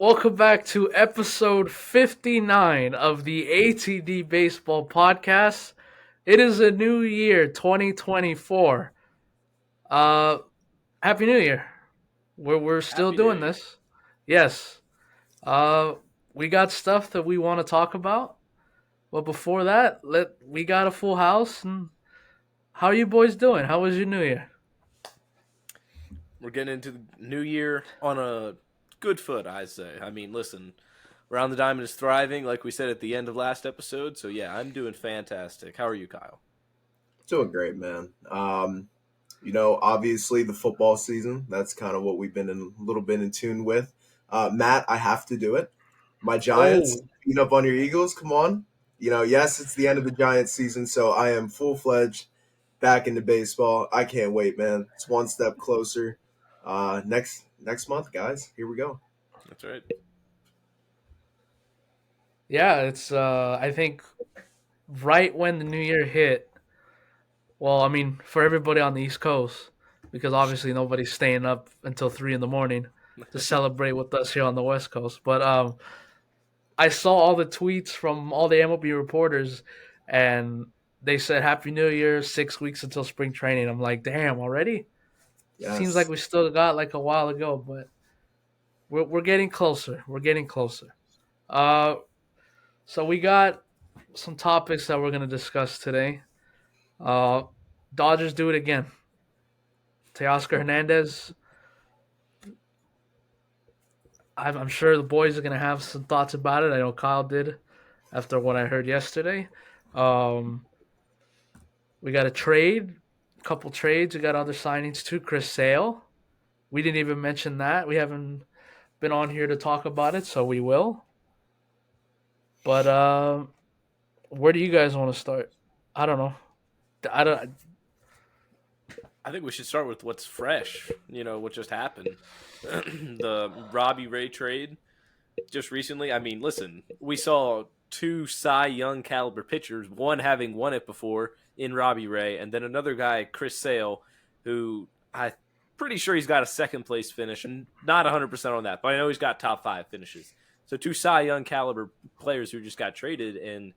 Welcome back to episode 59 of the ATD Baseball Podcast. It is a new year, 2024. Uh, Happy New Year. We're still Happy New doing Year. this. Yes. Uh, we got stuff that we want to talk about. But before that, we got a full house. And how are you boys doing? How was your New Year? We're getting into the new year on a good foot, I say. I mean, listen, Around the Diamond is thriving, like we said at the end of last episode. So, yeah, I'm doing fantastic. How are you, Kyle? Doing great, man. Obviously the football season, that's kind of what we've been in a little bit in tune with. Matt, I have to do it. My Giants, Oh, beat up on your Eagles, come on. Yes, it's the end of the Giants season, so I am full-fledged back into baseball. I can't wait, man. It's one step closer. Next month, guys. Here we go. That's right. yeah, it's I think right when the new year hit. Well, I mean, for everybody on the East Coast, because obviously nobody's staying up until 3 in the morning to celebrate with us here on the West Coast. But I saw all the tweets from all the MLB reporters, and they said Happy New Year, 6 weeks until spring training. I'm like, damn, already? Seems like Yes. we still got like a while ago, but we're getting closer. We're getting closer. Uh, so we got some topics that we're gonna discuss today. Uh, Dodgers do it again. Teoscar Hernandez. I'm sure the boys are gonna have some thoughts about it. I know Kyle did after what I heard yesterday. Um, we got a trade, a couple trades. We got other signings too. Chris Sale. We didn't even mention that. We haven't been on here to talk about it, so we will. But where do you guys want to start? I don't know. I don't. I think we should start with what's fresh, what just happened. The Robbie Ray trade just recently. I mean, listen, we saw two Cy Young caliber pitchers, one having won it before in Robbie Ray, and then another guy, Chris Sale, who I'm pretty sure he's got a second place finish, and not 100% on that, but I know he's got top five finishes. So two Cy Young caliber players who just got traded, and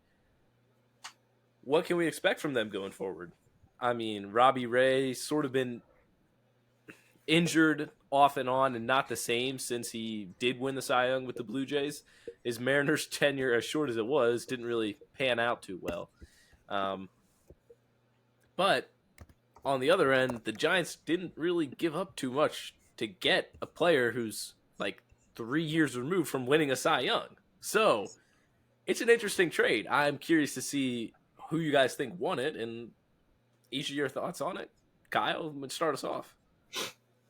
what can we expect from them going forward? I mean, Robbie Ray sort of been injured off and on and not the same since he did win the Cy Young with the Blue Jays. His Mariners tenure, as short as it was, didn't really pan out too well. Um, but on the other end, the Giants didn't really give up too much to get a player who's like 3 years removed from winning a Cy Young. So it's an interesting trade. I'm curious to see who you guys think won it and each of your thoughts on it. Kyle, start us off.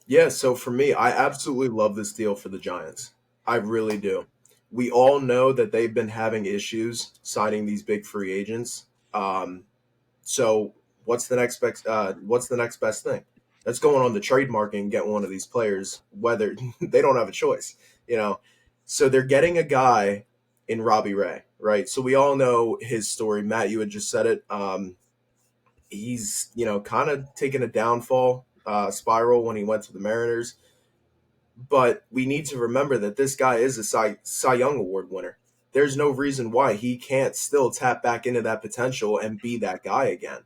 Yeah, so for me, I absolutely love this deal for the Giants. I really do. We all know that they've been having issues signing these big free agents. So what's the next best thing? Let's go on the trade market and get one of these players. Whether they don't have a choice, you know. So they're getting a guy in Robbie Ray, right? So we all know his story. Matt, you had just said it. He's kind of taken a downfall spiral when he went to the Mariners. But we need to remember that this guy is a Cy Young Award winner. There's no reason why he can't still tap back into that potential and be that guy again.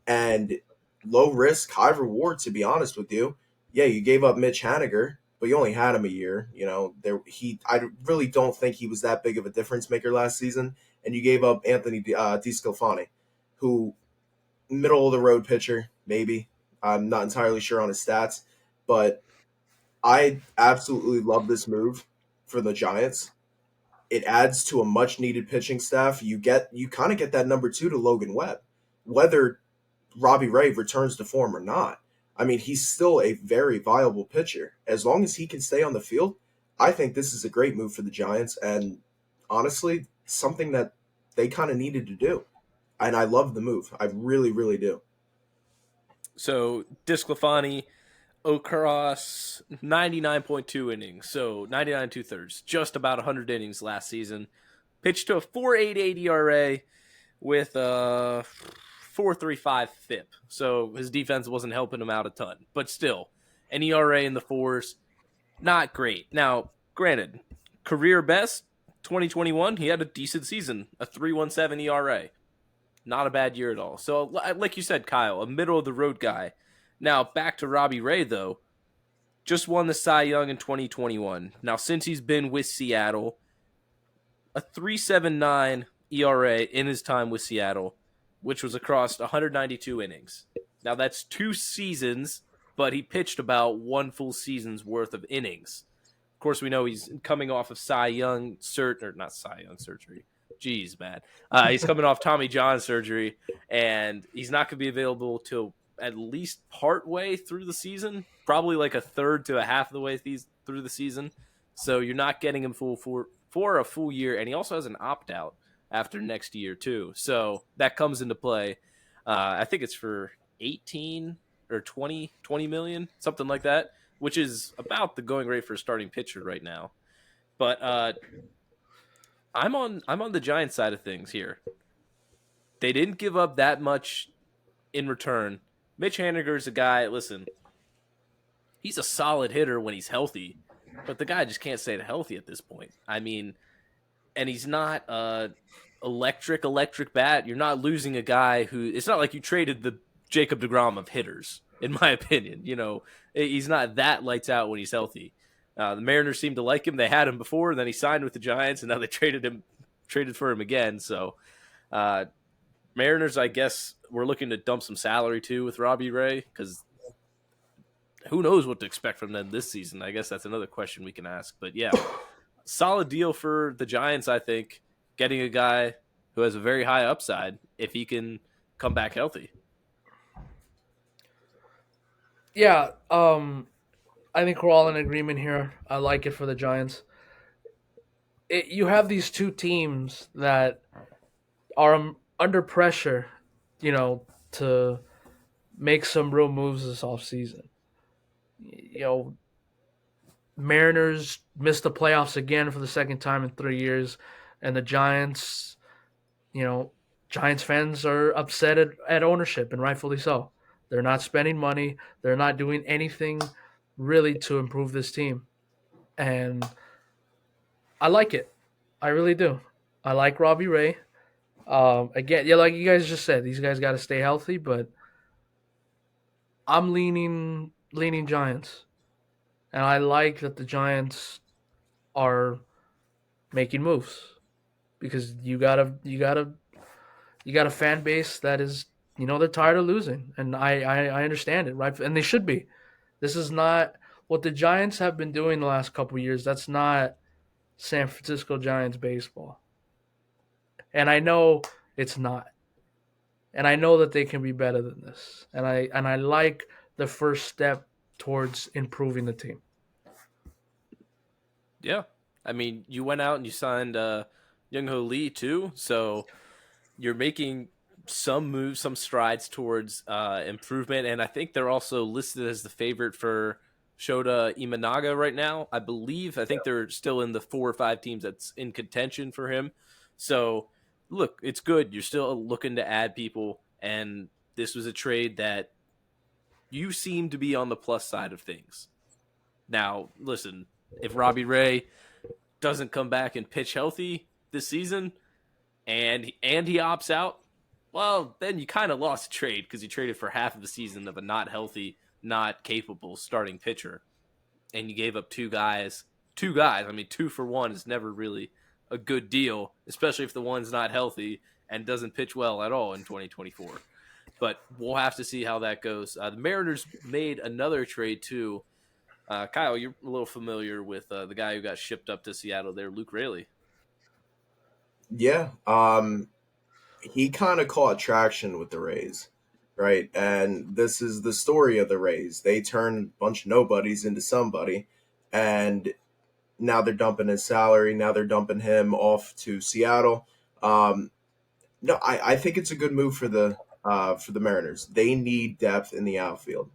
And low risk, high reward, to be honest with you. Yeah, you gave up Mitch Haniger, but you only had him a year. I really don't think he was that big of a difference maker last season. And you gave up Anthony DeSclafani, who middle of the road pitcher, maybe. I'm not entirely sure on his stats, but I absolutely love this move for the Giants. It adds to a much needed pitching staff. You kind of get that number two to Logan Webb, whether Robbie Ray returns to form or not. I mean, he's still a very viable pitcher. As long as he can stay on the field, I think this is a great move for the Giants, and honestly, something that they kind of needed to do. And I love the move. I really, really do. So DeSclafani, across 99.2 innings, so 99 2/3, just about 100 innings last season. Pitched to a 4.88 ERA with a 4.35 FIP. So his defense wasn't helping him out a ton, but still, an ERA in the fours, not great. Now, granted, career best, 2021, he had a decent season, a 3.17 ERA. Not a bad year at all. So, like you said, Kyle, a middle-of-the-road guy. Now, back to Robbie Ray, though. Just won the Cy Young in 2021. Now, since he's been with Seattle, a 3.79 ERA in his time with Seattle, which was across 192 innings. Now, that's 2 seasons, but he pitched about 1 full season's worth of innings. Of course, we know he's coming off of Cy Young not Cy Young surgery. Jeez, man. He's coming off Tommy John surgery, and he's not going to be available till at least part way through the season, probably like a third to a half of the way through the season. So you're not getting him for a full year, and he also has an opt-out after next year too. So that comes into play. I think it's for 18 or 20 million, something like that, which is about the going rate for a starting pitcher right now. But I'm on the Giants side of things here. They didn't give up that much in return. Mitch Haniger is a guy, listen, he's a solid hitter when he's healthy, but the guy just can't stay healthy at this point. I mean, and he's not electric bat. You're not losing a guy who, it's not like you traded the Jacob deGrom of hitters, in my opinion. You know, he's not that lights out when he's healthy. The Mariners seem to like him. They had him before, and then he signed with the Giants, and now they traded for him again. So, Mariners, I guess, we're looking to dump some salary too with Robbie Ray, because who knows what to expect from them this season. I guess that's another question we can ask. But yeah, solid deal for the Giants, I think, getting a guy who has a very high upside if he can come back healthy. Yeah, I think we're all in agreement here. I like it for the Giants. You have these two teams that are under pressure, to make some real moves this offseason. Mariners missed the playoffs again for the second time in 3 years, and the Giants, Giants fans are upset at ownership, and rightfully so. They're not spending money. They're not doing anything really to improve this team. And I like it. I really do. I like Robbie Ray. Again, yeah, like you guys just said, these guys got to stay healthy, but I'm leaning Giants. And I like that the Giants are making moves, because you got a fan base that is, they're tired of losing, and I understand it, right? And they should be. This is not what the Giants have been doing the last couple of years. That's not San Francisco Giants baseball. And I know it's not. And I know that they can be better than this. And I like the first step towards improving the team. Yeah. I mean, you went out and you signed Young-Ho Lee too, so you're making some moves, some strides towards improvement, and I think they're also listed as the favorite for Shota Imanaga right now. I think they're still in the 4 or 5 teams that's in contention for him. So, look, it's good. You're still looking to add people, and this was a trade that you seem to be on the plus side of things. Now, listen, if Robbie Ray doesn't come back and pitch healthy this season, and he opts out, well, then you kind of lost a trade, because you traded for half of the season of a not healthy, not capable starting pitcher, and you gave up two guys. I mean, 2 for 1 is never really a good deal, especially if the one's not healthy and doesn't pitch well at all in 2024. But we'll have to see how that goes. The Mariners made another trade too. Kyle, you're a little familiar with the guy who got shipped up to Seattle there, Luke Raley. Yeah, he kind of caught traction with the Rays, right? And this is the story of the Rays. They turned a bunch of nobodies into somebody, and now they're dumping his salary. Now they're dumping him off to Seattle. No, I think it's a good move for the Mariners. They need depth in the outfield.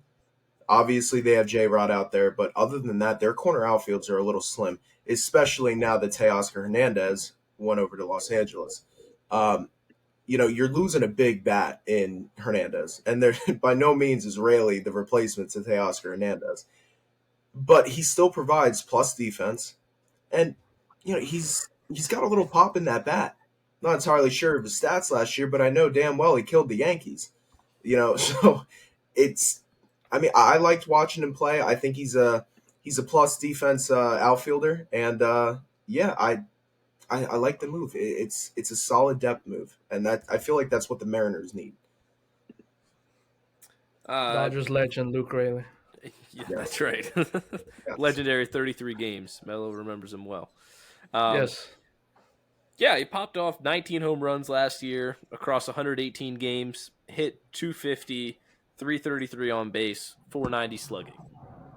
Obviously, they have J-Rod out there, but other than that, their corner outfields are a little slim, especially now that Teoscar Hernandez went over to Los Angeles. You're losing a big bat in Hernandez, and there by no means is Raley the replacement to Teoscar Hernandez. But he still provides plus defense, and he's got a little pop in that bat. Not entirely sure of his stats last year, but I know damn well he killed the Yankees. So it's. I mean, I liked watching him play. I think he's a plus defense outfielder, and yeah, I like the move. It's a solid depth move, and that I feel like that's what the Mariners need. Uh, Dodgers legend Luke Raley. yeah, Yes, that's right. yes, Legendary 33 games. Melo remembers him well. Um, Yes. yeah, he popped off 19 home runs last year across 118 games, hit 250, 333 on base, 490 slugging.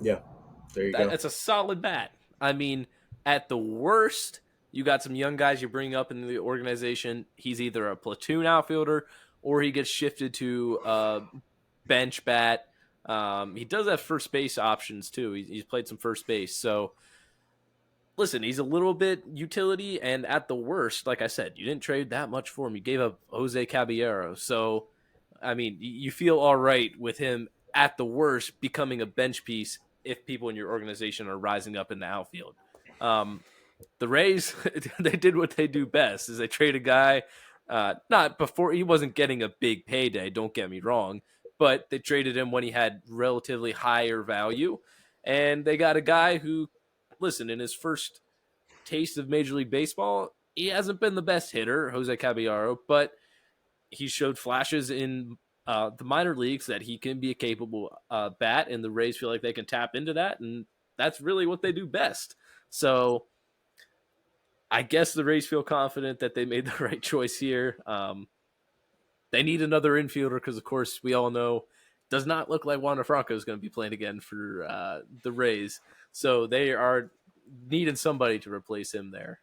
yeah. There you go. That's a solid bat. I mean, at the worst, you got some young guys you bring up in the organization. He's either a platoon outfielder or he gets shifted to a bench bat. He does have first base options too. He's played some first base. So, listen, he's a little bit utility. And at the worst, like I said, you didn't trade that much for him. You gave up Jose Caballero. So, I mean, you feel all right with him at the worst becoming a bench piece if people in your organization are rising up in the outfield. The Rays, they did what they do best, is they trade a guy, not before he wasn't getting a big payday, don't get me wrong, but they traded him when he had relatively higher value. And they got a guy who, listen, in his first taste of Major League Baseball, he hasn't been the best hitter, Jose Caballero, but he showed flashes in the minor leagues that he can be a capable bat, and the Rays feel like they can tap into that, and that's really what they do best. So I guess the Rays feel confident that they made the right choice here. They need another infielder because, of course, we all know does not look like Wander Franco is going to be playing again for the Rays. So they are needing somebody to replace him there.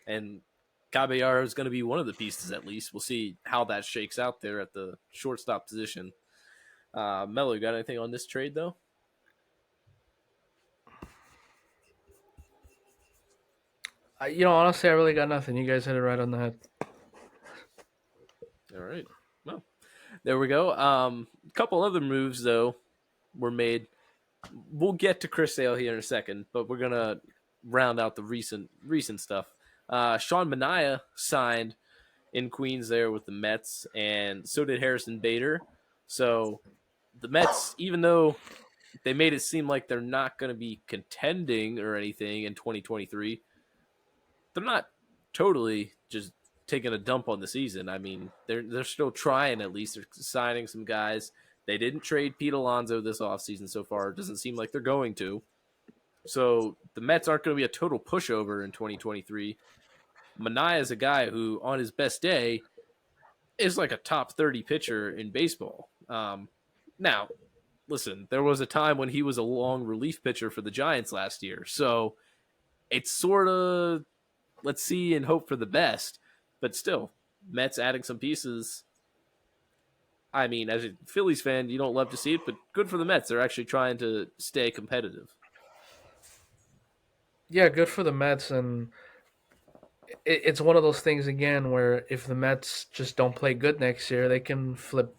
And Caballero is going to be one of the pieces at least. We'll see how that shakes out there at the shortstop position. Melo, you got anything on this trade, though? Honestly, I really got nothing. You guys hit it right on the head. All right. Well, there we go. A couple other moves, though, were made. We'll get to Chris Sale here in a second, but we're going to round out the recent stuff. Sean Manaea signed in Queens there with the Mets, and so did Harrison Bader. So the Mets, even though they made it seem like they're not going to be contending or anything in 2023, they're not totally just taking a dump on the season. I mean, they're still trying at least. They're signing some guys. They didn't trade Pete Alonso this offseason so far. It doesn't seem like they're going to. So the Mets aren't going to be a total pushover in 2023. Manaea is a guy who, on his best day, is like a top 30 pitcher in baseball. Now, listen, there was a time when he was a long relief pitcher for the Giants last year. So it's sort of, let's see and hope for the best. But still, Mets adding some pieces. I mean, as a Phillies fan, you don't love to see it, but good for the Mets. They're actually trying to stay competitive. Yeah, good for the Mets, and it's one of those things again where if the Mets just don't play good next year, they can flip.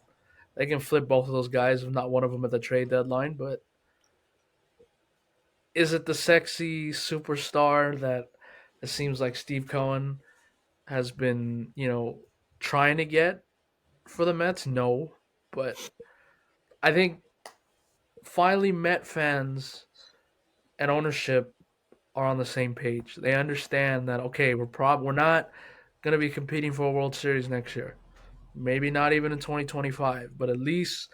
They can flip both of those guys, if not one of them at the trade deadline. But is it the sexy superstar that it seems like Steve Cohen has been, trying to get for the Mets? No, but I think finally Met fans and ownership are on the same page. They understand that okay, we're not going to be competing for a World Series next year. Maybe not even in 2025, but at least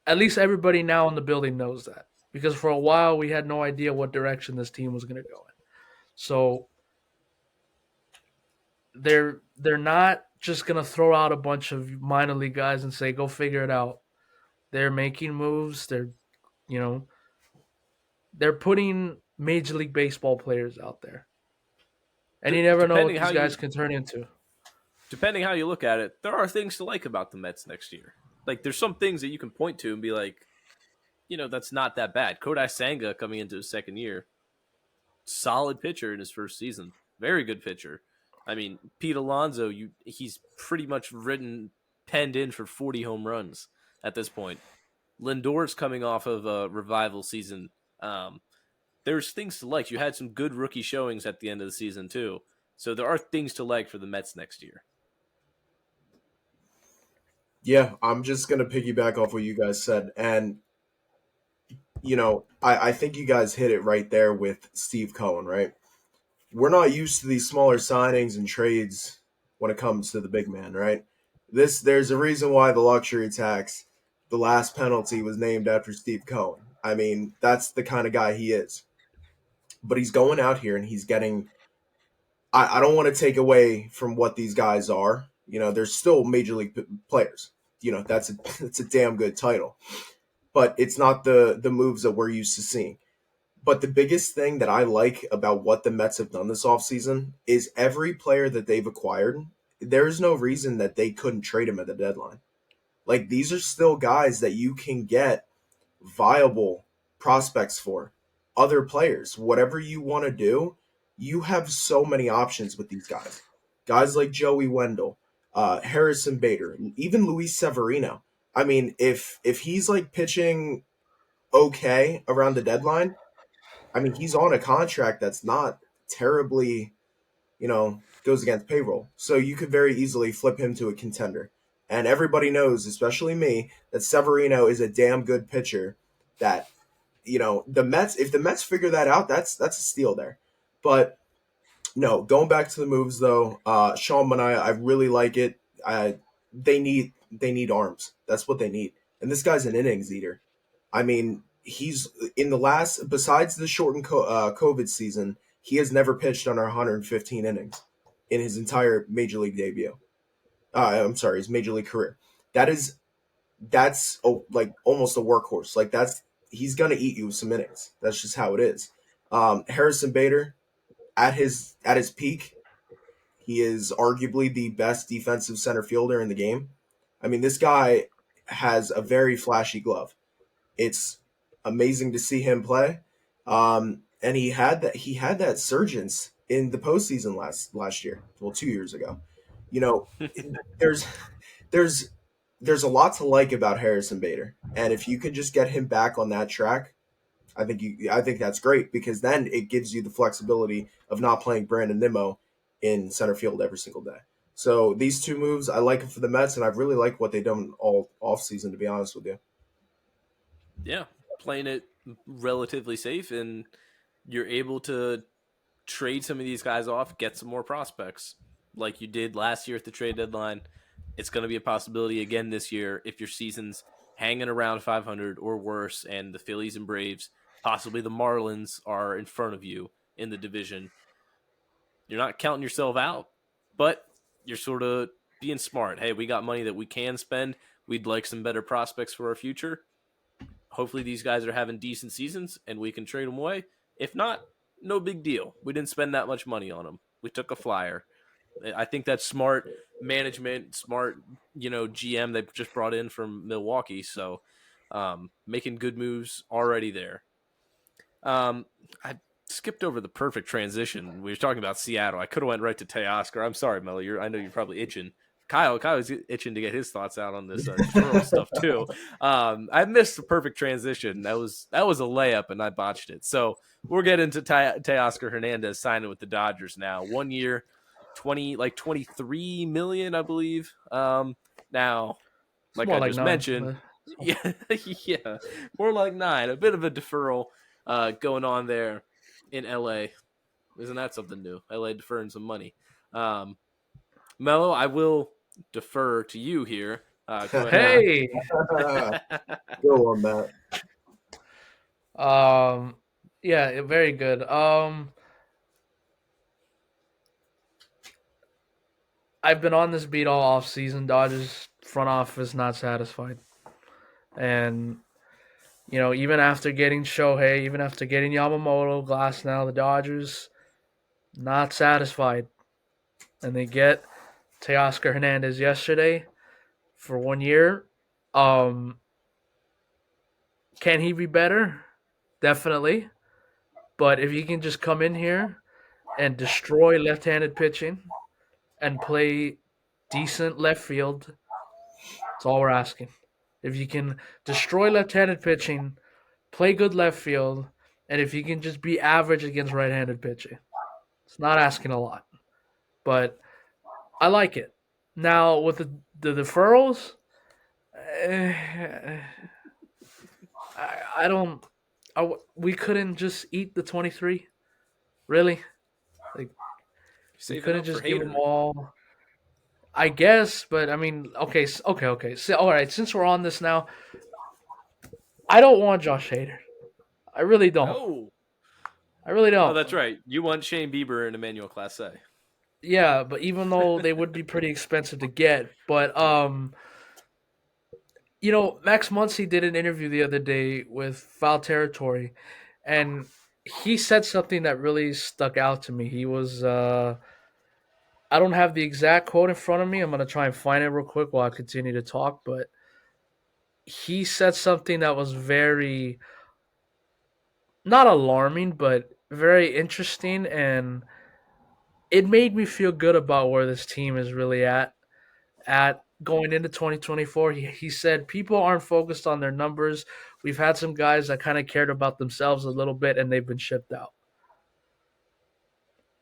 everybody now in the building knows that. Because for a while we had no idea what direction this team was going to go in. So they're not just going to throw out a bunch of minor league guys and say go figure it out. They're making moves. You know, they're putting Major League Baseball players out there. And you never know what these guys can turn into. Depending how you look at it, there are things to like about the Mets next year. Like, there's some things that you can point to and be like, that's not that bad. Kodai Senga coming into his second year, solid pitcher in his first season, very good pitcher. I mean, Pete Alonso, he's pretty much penned in for 40 home runs at this point. Lindor's coming off of a revival season. there's things to like. You had some good rookie showings at the end of the season too, so there are things to like for the Mets next year. Yeah, I'm just gonna piggyback off what you guys said, and I think you guys hit it right there with Steve Cohen, right? We're not used to these smaller signings and trades when it comes to the big man, right? There's a reason why the luxury tax, the last penalty was named after Steve Cohen. I mean, that's the kind of guy he is. But he's going out here and he's getting I don't want to take away from what these guys are. They're still major league players. That's a damn good title. But it's not the moves that we're used to seeing. But the biggest thing that I like about what the Mets have done this offseason is every player that they've acquired, there's no reason that they couldn't trade him at the deadline. Like, these are still guys that you can get viable prospects for. Other players, whatever you want to do, you have so many options with these guys. Guys like Joey Wendell, Harrison Bader, even Luis Severino. I mean, if he's like pitching okay around the deadline, I mean, he's on a contract that's not terribly, goes against payroll. So you could very easily flip him to a contender. And everybody knows, especially me, that Severino is a damn good pitcher. That, the Mets, if the Mets figure that out, that's a steal there. But no, going back to the moves though, Sean Manaea, I really like it. They need arms. That's what they need. And this guy's an innings eater. I mean, he's in the last, besides the shortened COVID season, he has never pitched under 115 innings in his entire major league debut. I'm sorry, his major league career. That's like almost a workhorse. Like he's gonna eat you some innings. That's just how it is. Harrison Bader, at his peak, he is arguably the best defensive center fielder in the game. I mean, this guy has a very flashy glove. It's amazing to see him play. And he had that surgence in the postseason last year. Well, 2 years ago. There's there's a lot to like about Harrison Bader, and if you could just get him back on that track, I think that's great, because then it gives you the flexibility of not playing Brandon Nimmo in center field every single day. So these two moves, I like it for the Mets, and I really like what they've done all offseason, to be honest with you. Yeah, playing it relatively safe, and you're able to trade some of these guys off, get some more prospects like you did last year at the trade deadline. It's going to be a possibility again this year if your season's hanging around 500 or worse, and the Phillies and Braves, possibly the Marlins, are in front of you in the division. You're not counting yourself out, but you're sort of being smart. Hey, we got money that we can spend. We'd like some better prospects for our future. Hopefully these guys are having decent seasons and we can trade them away. If not, no big deal. We didn't spend that much money on them. We took a flyer. I think that's smart management, smart, GM they just brought in from Milwaukee. So making good moves already there. I skipped over the perfect transition. We were talking about Seattle. I could have went right to Teoscar. I'm sorry, Melo. I know you're probably itching. Kyle's itching to get his thoughts out on this deferral stuff too. I missed the perfect transition. That was a layup, and I botched it. So we're getting to Teoscar Hernandez signing with the Dodgers now. 1 year, 23 million, I believe. Now, like I just mentioned, yeah, more like 9. A bit of a deferral going on there in LA. Isn't that something new? LA deferring some money. Melo, I will defer to you here. Go ahead. Hey, Go on, Matt. yeah, very good. I've been on this beat all off season. Dodgers front office not satisfied, and even after getting Shohei, even after getting Yamamoto, Glass, now the Dodgers not satisfied, and they get Teoscar Hernandez yesterday for 1 year. Can he be better? Definitely. But if he can just come in here and destroy left-handed pitching and play decent left field, that's all we're asking. If you can destroy left-handed pitching, play good left field, and if he can just be average against right-handed pitching, it's not asking a lot. But I like it. Now with the deferrals, I don't. We couldn't just eat the 23, really. Like we Saving couldn't up for just give them Hater. all. I guess, but I mean, okay. So, all right, since we're on this now, I don't want Josh Hader. I really don't. No. I really Oh, don't. that's right. You want Shane Bieber and Emmanuel Clase. Yeah, but even though they would be pretty expensive to get, but Max Muncy did an interview the other day with Foul Territory, and he said something that really stuck out to me. He was I don't have the exact quote in front of me. I'm gonna try and find it real quick while I continue to talk, but he said something that was very not alarming, but very interesting, and it made me feel good about where this team is really at going into 2024. He said people aren't focused on their numbers. We've had some guys that kind of cared about themselves a little bit, and they've been shipped out.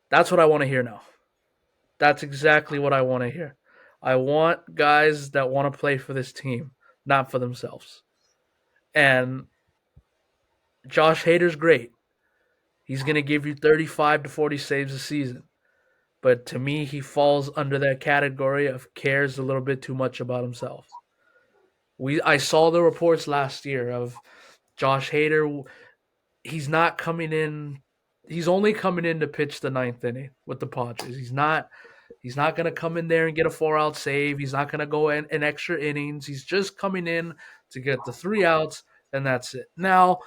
That's what I want to hear now. That's exactly what I want to hear. I want guys that want to play for this team, not for themselves. And Josh Hader's great. He's going to give you 35 to 40 saves a season. But to me, he falls under that category of cares a little bit too much about himself. I saw the reports last year of Josh Hader. He's not coming in. He's only coming in to pitch the ninth inning with the Padres. He's not going to come in there and get a 4-out save. He's not going to go in extra innings. He's just coming in to get the 3 outs, and that's it. Now,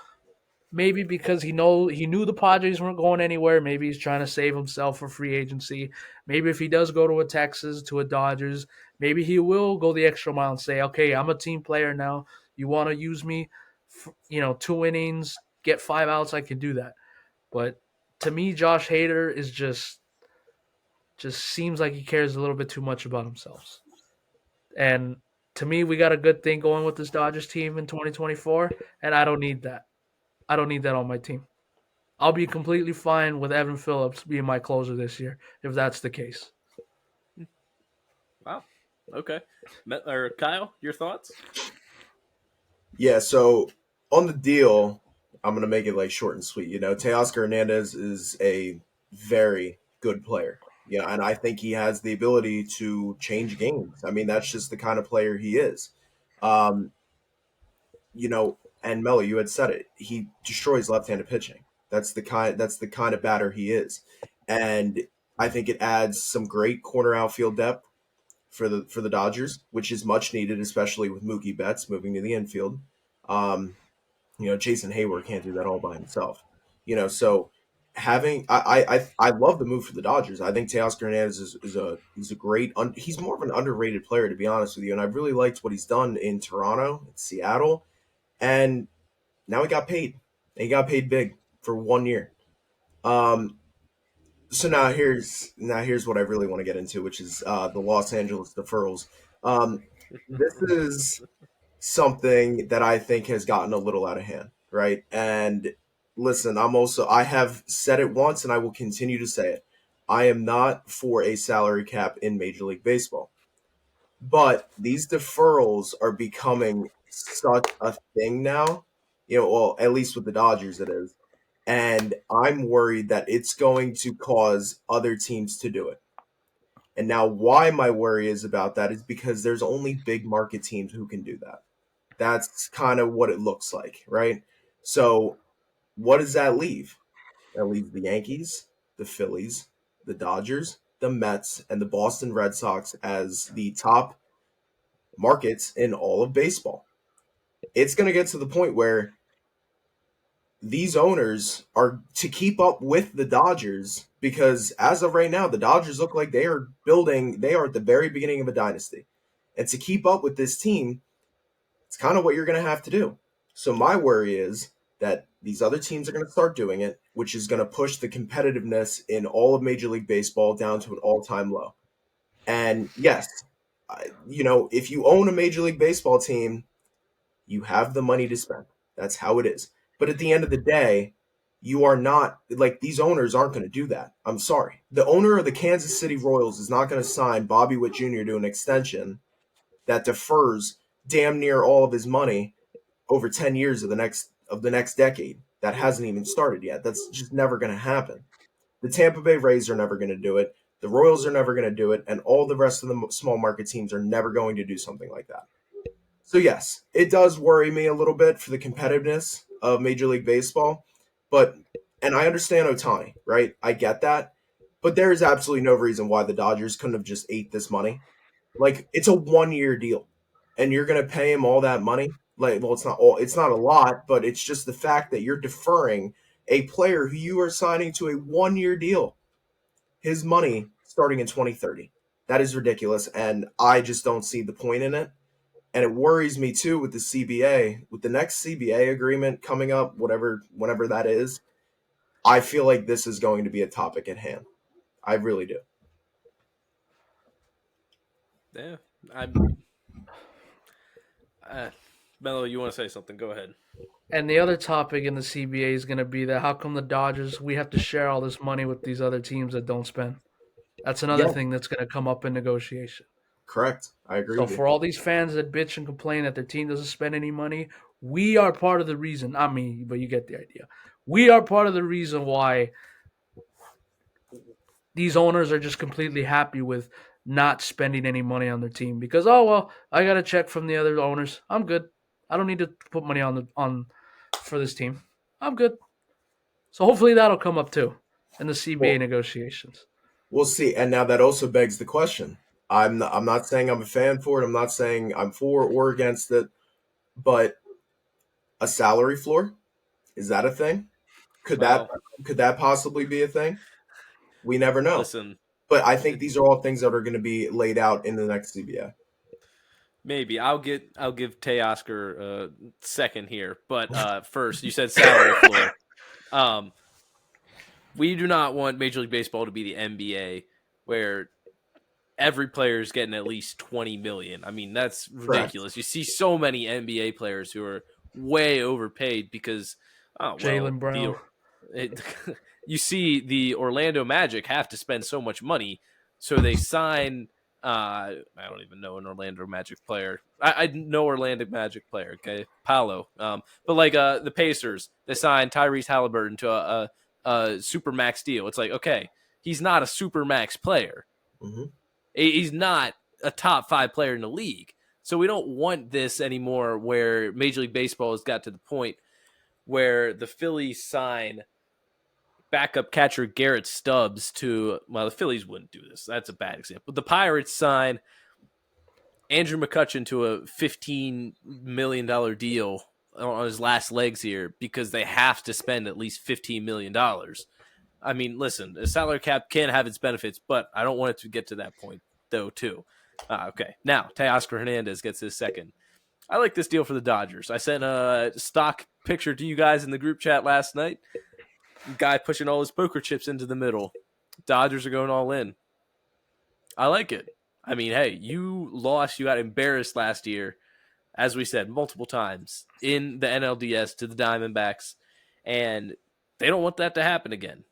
maybe because he knew the Padres weren't going anywhere. Maybe he's trying to save himself for free agency. Maybe if he does go to a Texas, to a Dodgers, maybe he will go the extra mile and say, "Okay, I'm a team player now. You want to use me, 2 innings, get 5 outs, I can do that." But to me, Josh Hader is just seems like he cares a little bit too much about himself. And to me, we got a good thing going with this Dodgers team in 2024, and I don't need that. I don't need that on my team. I'll be completely fine with Evan Phillips being my closer this year if that's the case. Wow. Okay. Or Kyle, your thoughts? Yeah, so on the deal, I'm gonna make it like short and sweet. Teoscar Hernandez is a very good player. Yeah, and I think he has the ability to change games. I mean, that's just the kind of player he is. Um, and Melo, you had said it. He destroys left-handed pitching. That's the kind of batter he is. And I think it adds some great corner outfield depth for the Dodgers, which is much needed, especially with Mookie Betts moving to the infield. Um, Jason Hayward can't do that all by himself. So having I love the move for the Dodgers. I think Teoscar Hernandez is a great he's more of an underrated player, to be honest with you, and I really liked what he's done in Toronto, in Seattle, and now he got paid. He got paid big for 1 year. Um, so now here's what I really want to get into, which is the Los Angeles deferrals. Um, this is something that I think has gotten a little out of hand, right? And listen, I have said it once and I will continue to say it. I am not for a salary cap in Major League Baseball. But these deferrals are becoming such a thing now. Well, at least with the Dodgers it is. And I'm worried that it's going to cause other teams to do it. And now why my worry is about that is because there's only big market teams who can do that. That's kind of what it looks like, right? So what does that leave? That leaves the Yankees, the Phillies, the Dodgers, the Mets, and the Boston Red Sox as the top markets in all of baseball. It's going to get to the point where these owners are to keep up with the Dodgers, because as of right now, the Dodgers look like they are at the very beginning of a dynasty. And to keep up with this team, it's kind of what you're going to have to do. So my worry is that these other teams are going to start doing it, which is going to push the competitiveness in all of Major League Baseball down to an all-time low. And yes, if you own a Major League Baseball team, you have the money to spend. That's how it is. But at the end of the day, You are not like these owners aren't going to do that. I'm sorry. The owner of the Kansas City Royals is not going to sign Bobby Witt Jr. to an extension that defers damn near all of his money over 10 years of the next decade. That hasn't even started yet. That's just never going to happen. The Tampa Bay Rays are never going to do it. The Royals are never going to do it, and all the rest of the small market teams are never going to do something like that. So yes, it does worry me a little bit for the competitiveness of Major League Baseball, but and I understand Ohtani, right? I get that, but there is absolutely no reason why the Dodgers couldn't have just ate this money. Like it's a 1 year deal, and you're going to pay him all that money. Like, well, it's not a lot, but it's just the fact that you're deferring a player who you are signing to a 1 year deal, his money starting in 2030. That is ridiculous, and I just don't see the point in it. And it worries me too with the CBA, with the next CBA agreement coming up, whenever that is. I feel like this is going to be a topic at hand. I really do. Yeah, Melo, you want to say something? Go ahead. And the other topic in the CBA is going to be that how come the Dodgers, we have to share all this money with these other teams that don't spend? That's another Yeah, thing that's going to come up in negotiation. correct. I agree So with you. for all these fans that bitch and complain that their team doesn't spend any money, we are part of the reason. Not me, but you get the idea. We are part of the reason why these owners are just completely happy with not spending any money on their team because I got a check from the other owners. I'm good. I don't need to put money on for this team. I'm good. So hopefully that'll come up too in the CBA Well, negotiations. we'll see. And now that also begs the question. I'm not saying I'm a fan for it. I'm not saying I'm for or against it, but a salary floor, is that a thing? Could that Well, could that possibly be a thing? We never know. listen, But I think these are all things that are going to be laid out in the next CBA. maybe I'll give Teoscar a second here, but first you said salary floor. Um, we do not want Major League Baseball to be the NBA where every player is getting at least 20 million. I mean, that's Correct. ridiculous. You see so many NBA players who are way overpaid because Jalen Brown. it, you see the Orlando Magic have to spend so much money, so they sign I don't even know an Orlando Magic player. I know Orlando Magic player, okay? Paolo. But like the Pacers, they signed Tyrese Halliburton to a super max deal. It's like, okay, he's not a super max player. Hmm. He's not a top 5 player in the league. So we don't want this anymore where Major League Baseball has got to the point where the Phillies sign backup catcher Garrett Stubbs to, well, the Phillies wouldn't do this. That's a bad example. But the Pirates sign Andrew McCutchen to a $15 million deal on his last legs here because they have to spend at least $15 million. I mean, listen, the salary cap can have its benefits, but I don't want it to get to that point, though, too. Okay, now, Teoscar Hernandez gets his second. I like this deal for the Dodgers. I sent a stock picture to you guys in the group chat last night. Guy pushing all his poker chips into the middle. Dodgers are going all in. I like it. I mean, hey, you lost. You got embarrassed last year, as we said multiple times, in the NLDS to the Diamondbacks, and they don't want that to happen again.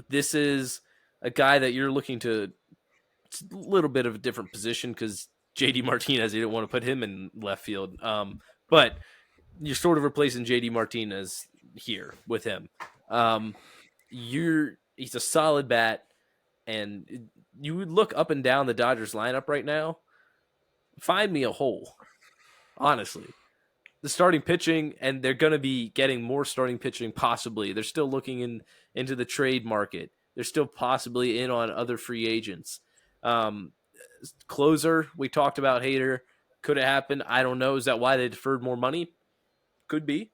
This is a guy that you're looking to. It's a little bit of a different position because JD Martinez, you didn't want to put him in left field. But you're sort of replacing JD Martinez here with him. He's a solid bat, and you would look up and down the Dodgers lineup right now. Find me a hole, honestly. The starting pitching, and they're going to be getting more starting pitching possibly. They're still looking into the trade market. They're still possibly in on other free agents. Closer, we talked about Hader. Could it happen? I don't know. Is that why they deferred more money? Could be.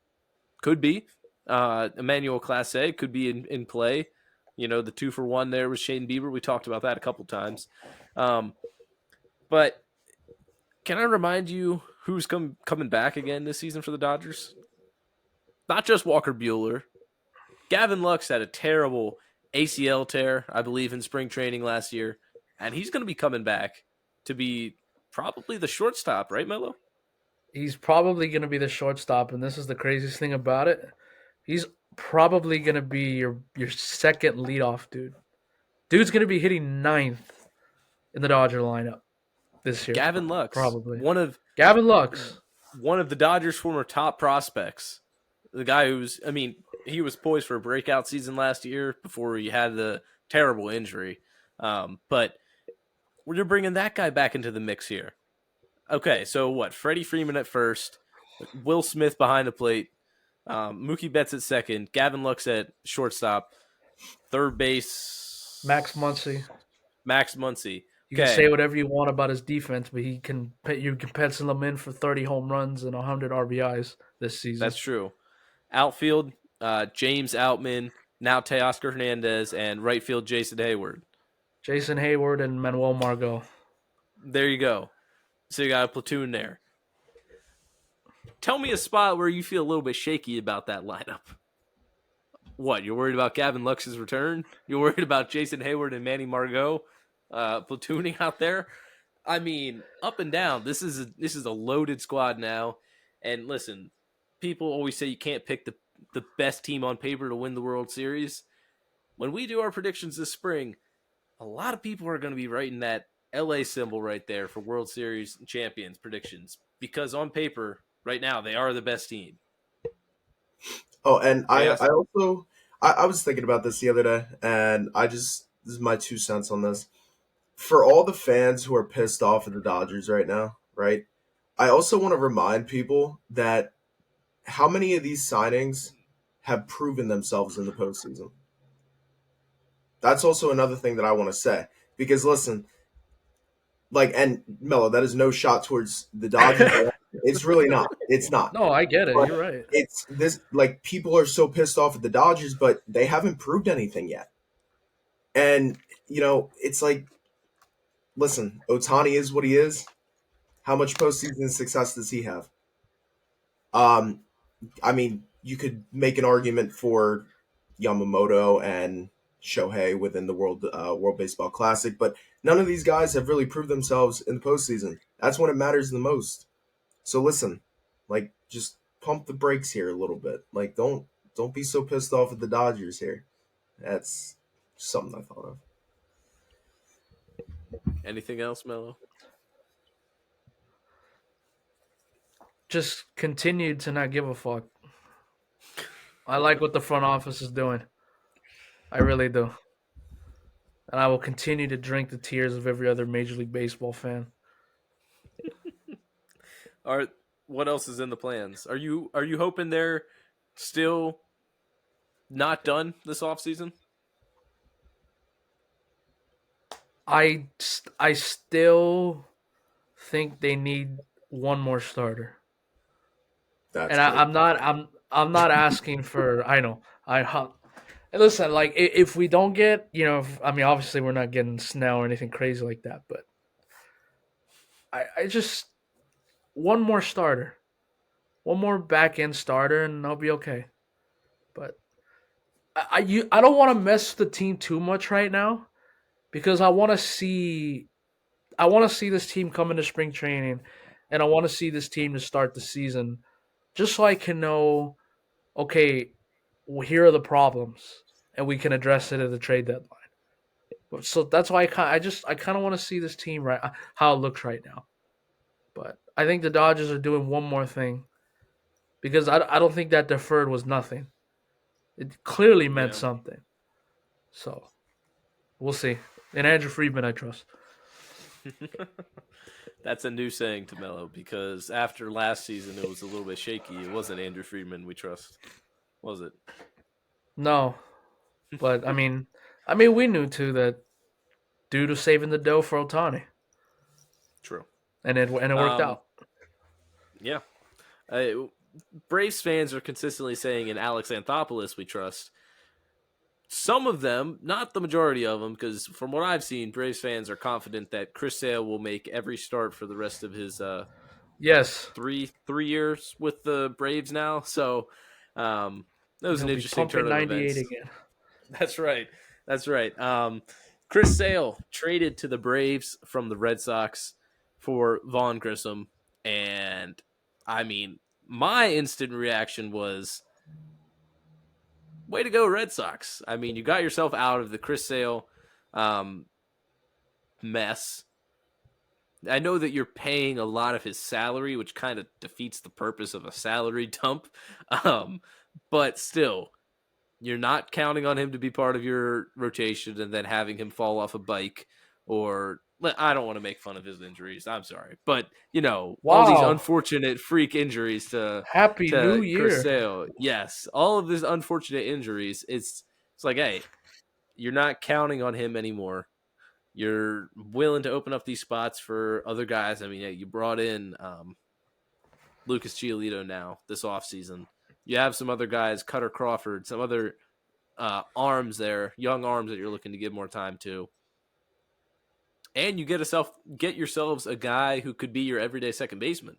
Could be. Emmanuel Clase could be in play. You know, the 2-for-1 there with Shane Bieber. We talked about that a couple times. But can I remind you who's coming back again this season for the Dodgers? Not just Walker Buehler. Gavin Lux had a terrible ACL tear, I believe, in spring training last year. And he's going to be coming back to be probably the shortstop, right, Melo? He's probably going to be the shortstop, and this is the craziest thing about it. He's probably gonna be your second leadoff dude. Dude's gonna be hitting ninth in the Dodger lineup this year. Gavin Lux, Probably Gavin Lux. one of the Dodgers' former top prospects. The guy he was poised for a breakout season last year before he had the terrible injury. But you're bringing that guy back into the mix here. Okay, so what? Freddie Freeman at first, Will Smith behind the plate, Mookie Betts at second, Gavin Lux at shortstop, third base, Max Muncy. You can say whatever you want about his defense, but you can pencil him in for 30 home runs and 100 RBIs this season. That's true. Outfield, James Outman, now Teoscar Hernandez, and right field Jason Hayward. Jason Hayward and Manuel Margot. There you go. So you got a platoon there. Tell me a spot where you feel a little bit shaky about that lineup. What, you're worried about Gavin Lux's return? You're worried about Jason Hayward and Manny Margot platooning out there? I mean, up and down, this is a loaded squad now. And listen, people always say you can't pick the best team on paper to win the World Series. When we do our predictions this spring, a lot of people are going to be writing that LA symbol right there for World Series champions predictions, because on paper, right now, they are the best team. Oh, and I was thinking about this the other day, and this is my 2 cents on this. For all the fans who are pissed off at the Dodgers right now, right? I also want to remind people that how many of these signings have proven themselves in the postseason. That's also another thing that I want to say. Because listen, and Melo, that is no shot towards the Dodgers. It's really not. It's not. No, I get it. But you're right. It's this, people are so pissed off at the Dodgers, but they haven't proved anything yet. And, it's like, listen, Ohtani is what he is. How much postseason success does he have? You could make an argument for Yamamoto and Shohei within the World Baseball Classic, but none of these guys have really proved themselves in the postseason. That's when it matters the most. So listen, just pump the brakes here a little bit. Don't be so pissed off at the Dodgers here. That's something I thought of. Anything else, Melo? Just continue to not give a fuck. I like what the front office is doing. I really do. And I will continue to drink the tears of every other Major League Baseball fan. What else is in the plans? Are you hoping they're still not done this offseason? I still think they need one more starter. I'm not asking for. I know. Listen, if we don't get, obviously we're not getting Snell or anything crazy like that, but I just one more starter, one more back end starter, and I'll be okay. But I don't want to mess the team too much right now, because I want to see this team come into spring training, and I want to see this team to start the season, just so I can know, okay, well, here are the problems, and we can address it at the trade deadline. So that's why I kind of want to see this team how it looks right now. But I think the Dodgers are doing one more thing, because I don't think that deferred was nothing. It clearly meant something. So we'll see. And Andrew Friedman, I trust. That's a new saying to Melo, because after last season it was a little bit shaky. It wasn't Andrew Friedman we trust, was it? No, but I mean, we knew too that dude was saving the dough for Ohtani. True, and it worked out. Yeah, Braves fans are consistently saying in Alex Anthopoulos we trust. Some of them, not the majority of them, because from what I've seen, Braves fans are confident that Chris Sale will make every start for the rest of his yes 3 years with the Braves now. So that was an interesting turn of events. Again. That's right. Chris Sale traded to the Braves from the Red Sox for Vaughn Grissom, and I mean, my instant reaction was, way to go, Red Sox. I mean, you got yourself out of the Chris Sale mess. I know that you're paying a lot of his salary, which kind of defeats the purpose of a salary dump. But still, you're not counting on him to be part of your rotation and then having him fall off a bike, or I don't want to make fun of his injuries. I'm sorry. But, all these Wow. unfortunate freak injuries to Happy New Chris Year. Sale. Yes, all of these unfortunate injuries. It's like, hey, you're not counting on him anymore. You're willing to open up these spots for other guys. I mean, you brought in Lucas Giolito now this offseason. You have some other guys, Cutter Crawford, some other arms there, young arms that you're looking to give more time to. And you get yourselves a guy who could be your everyday second baseman.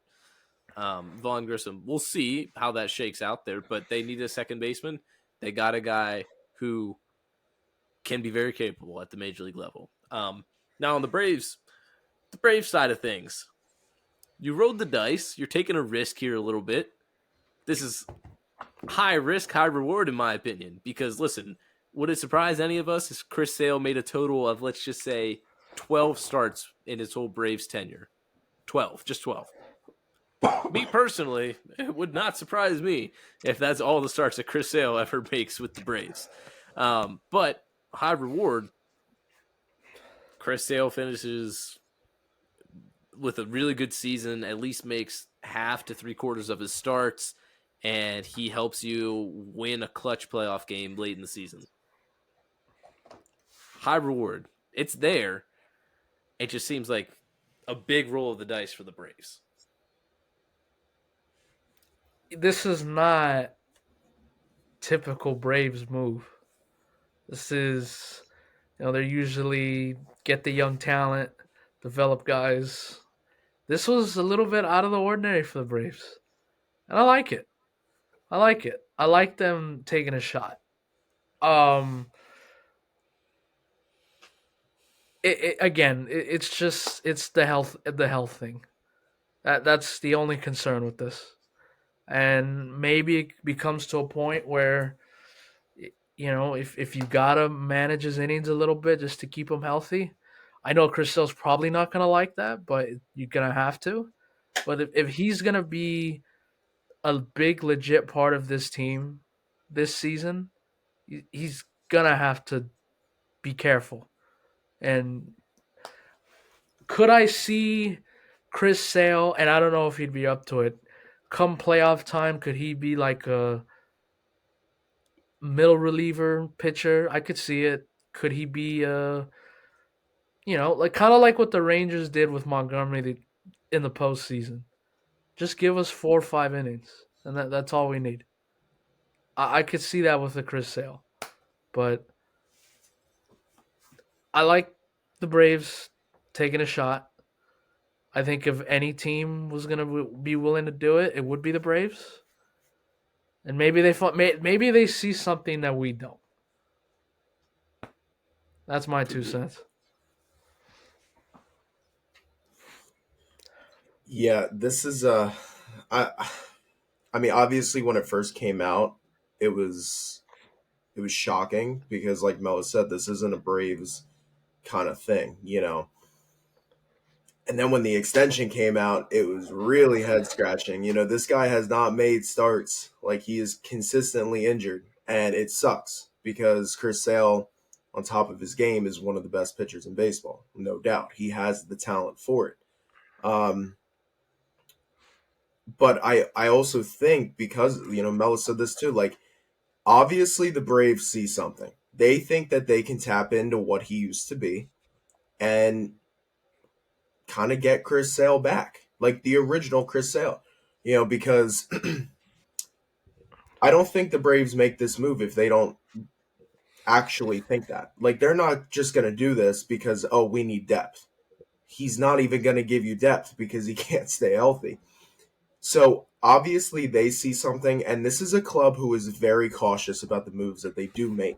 Vaughn Grissom. We'll see how that shakes out there, but they need a second baseman. They got a guy who can be very capable at the major league level. Now on the Braves side of things, you rolled the dice. You're taking a risk here a little bit. This is high risk, high reward, in my opinion, because listen, would it surprise any of us if Chris Sale made a total of, let's just say, 12 starts in his whole Braves tenure? 12, just 12. Me personally, it would not surprise me if that's all the starts that Chris Sale ever makes with the Braves. But high reward, Chris Sale finishes with a really good season, at least makes half to 3/4 of his starts, and he helps you win a clutch playoff game late in the season. High reward. It's there. It just seems like a big roll of the dice for the Braves. This is not typical Braves move. This is, they usually get the young talent, develop guys. This was a little bit out of the ordinary for the Braves. And I like it. I like them taking a shot. It's the health thing. That's the only concern with this. And maybe it becomes to a point where, if you gotta manage his innings a little bit just to keep him healthy. I know Chris Sale's probably not gonna like that, but you're gonna have to. But if he's gonna be a big legit part of this team this season, he's gonna have to be careful. And could I see Chris Sale, and I don't know if he'd be up to it, come playoff time, could he be like a middle reliever pitcher? I could see it. Could he be like kind of like what the Rangers did with Montgomery in the postseason? Just give us 4 or 5 innings, and that's all we need. I could see that with the Chris Sale, but I like the Braves taking a shot. I think if any team was gonna be willing to do it, it would be the Braves. And maybe they see something that we don't. That's my 2 cents. Yeah, this is I mean, obviously when it first came out, it was shocking because, like Melo said, this isn't a Braves kind of thing, And then when the extension came out, it was really head scratching. This guy has not made starts. Like, he is consistently injured, and it sucks because Chris Sale, on top of his game, is one of the best pitchers in baseball, no doubt. He has the talent for it. But I also think, because, Melo said this too, like, obviously the Braves see something. They think that they can tap into what he used to be and kind of get Chris Sale back, like the original Chris Sale, because I don't think the Braves make this move if they don't actually think that. Like, they're not just going to do this because, oh, we need depth. He's not even going to give you depth because he can't stay healthy. So obviously they see something, and this is a club who is very cautious about the moves that they do make.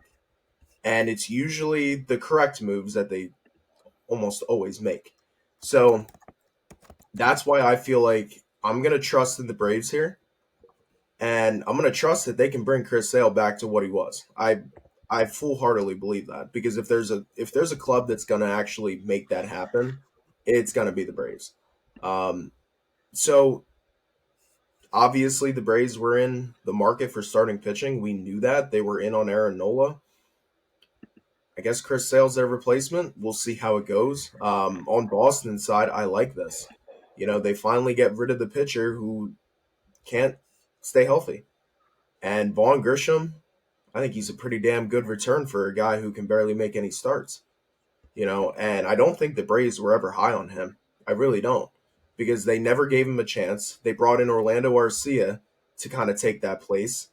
And it's usually the correct moves that they almost always make. So that's why I feel like I'm going to trust in the Braves here. And I'm going to trust that they can bring Chris Sale back to what he was. I full-heartedly believe that, because if there's a club that's going to actually make that happen, it's going to be the Braves. So obviously the Braves were in the market for starting pitching. We knew that. They were in on Aaron Nola. I guess Chris Sale's their replacement. We'll see how it goes. On Boston's side, I like this. They finally get rid of the pitcher who can't stay healthy. And Vaughn Grisham, I think he's a pretty damn good return for a guy who can barely make any starts. And I don't think the Braves were ever high on him. I really don't, because they never gave him a chance. They brought in Orlando Arcia to kind of take that place,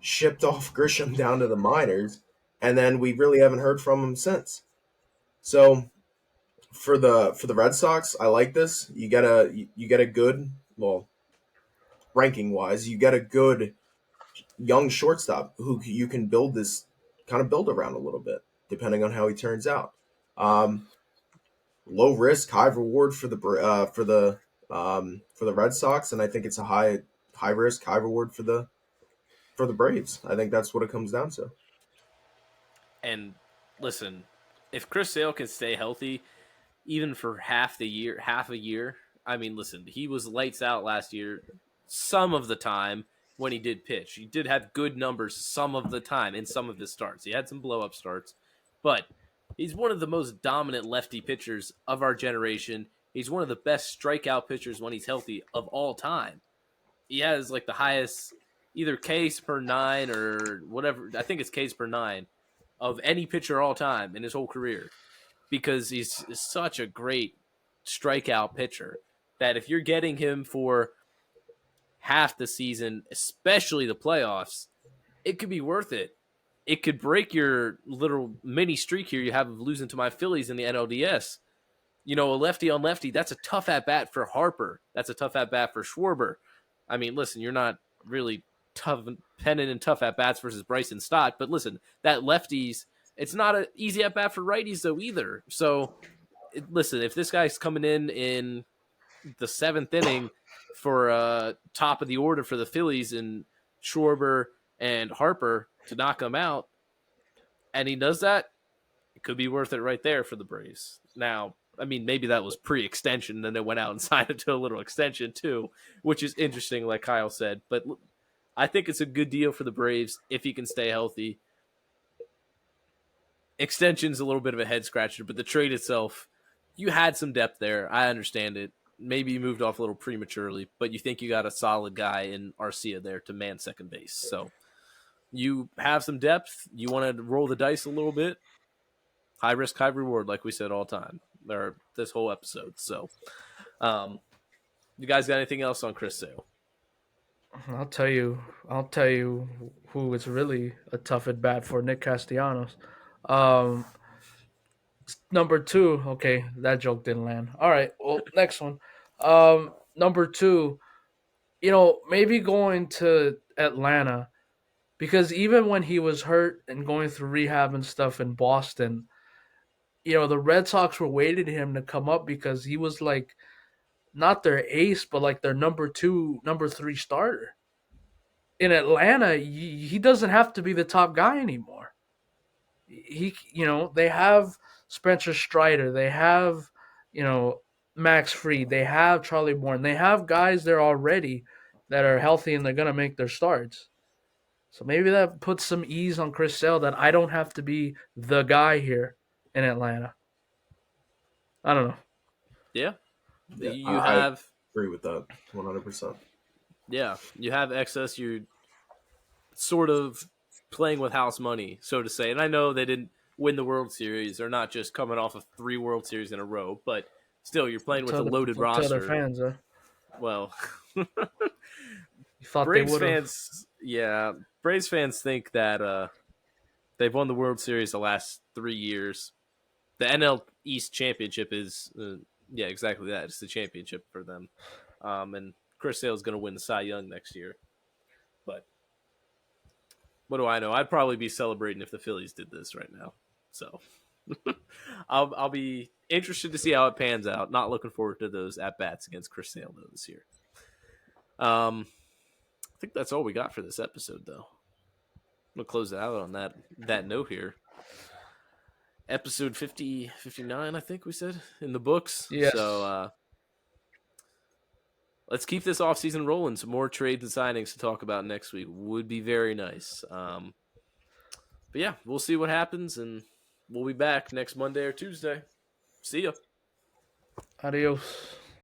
shipped off Grisham down to the minors, and then we really haven't heard from him since. So for the Red Sox, I like this. You get a good, well, ranking wise, you get a good young shortstop who you can build around a little bit, depending on how he turns out. Low risk, high reward for the Red Sox, and I think it's a high risk, high reward for the Braves. I think that's what it comes down to. And listen, if Chris Sale can stay healthy, even for half a year, I mean, listen, he was lights out last year some of the time when he did pitch. He did have good numbers some of the time in some of his starts. He had some blow-up starts, but he's one of the most dominant lefty pitchers of our generation. He's one of the best strikeout pitchers when he's healthy of all time. He has like the highest either Ks per 9 or whatever. I think it's Ks per 9 of any pitcher all time in his whole career, because he's such a great strikeout pitcher that if you're getting him for half the season, especially the playoffs, it could be worth it. It could break your little mini streak here you have of losing to my Phillies in the NLDS. A lefty on lefty, that's a tough at-bat for Harper. That's a tough at-bat for Schwarber. I mean, listen, you're not really pennant and tough at-bats versus Bryson Stott, but listen, that lefties, it's not an easy at-bat for righties, though, either. So, listen, if this guy's coming in the 7th inning for top of the order for the Phillies and Schwarber and Harper to knock him out, and he does that, it could be worth it right there for the Braves. Now, I mean, maybe that was pre-extension, and then they went out and signed it to a little extension too, which is interesting, like Kyle said. But I think it's a good deal for the Braves if he can stay healthy. Extension's a little bit of a head scratcher, but the trade itself, you had some depth there. I understand it. Maybe you moved off a little prematurely, but you think you got a solid guy in Arcia there to man second base. So you have some depth. You want to roll the dice a little bit. High risk, high reward, like we said all the time, or this whole episode. So, you guys got anything else on Chris Sale? I'll tell you who is really a tough at bat for, Nick Castellanos. Number 2, okay, that joke didn't land. All right, well, next one. Number 2, maybe going to Atlanta, because even when he was hurt and going through rehab and stuff in Boston, the Red Sox were waiting him to come up because he was like not their ace, but like their number 2, number 3 starter. In Atlanta, he doesn't have to be the top guy anymore. They have Spencer Strider, they have, Max Fried, they have Charlie Bourne, they have guys there already that are healthy and they're gonna make their starts. So maybe that puts some ease on Chris Sale that I don't have to be the guy here in Atlanta. I don't know. Yeah. I agree with that 100%. Yeah, you have excess. You're sort of playing with house money, so to say. And I know they didn't win the World Series. They're not just coming off of 3 World Series in a row, but still, you're playing with a loaded roster. Tell their fans, huh? Well, you thought Braves they fans, yeah, Braves fans think that they've won the World Series the last 3 years. The NL East Championship is, yeah, exactly that. It's the championship for them. And Chris Sale is going to win the Cy Young next year. But what do I know? I'd probably be celebrating if the Phillies did this right now. So I'll be interested to see how it pans out. Not looking forward to those at-bats against Chris Sale though this year. I think that's all we got for this episode, though. I'm going to close it out on that note here. Episode 50, 59, I think we said, in the books. Yes. So let's keep this offseason rolling. Some more trades and signings to talk about next week would be very nice. But yeah, we'll see what happens, and we'll be back next Monday or Tuesday. See ya. Adios.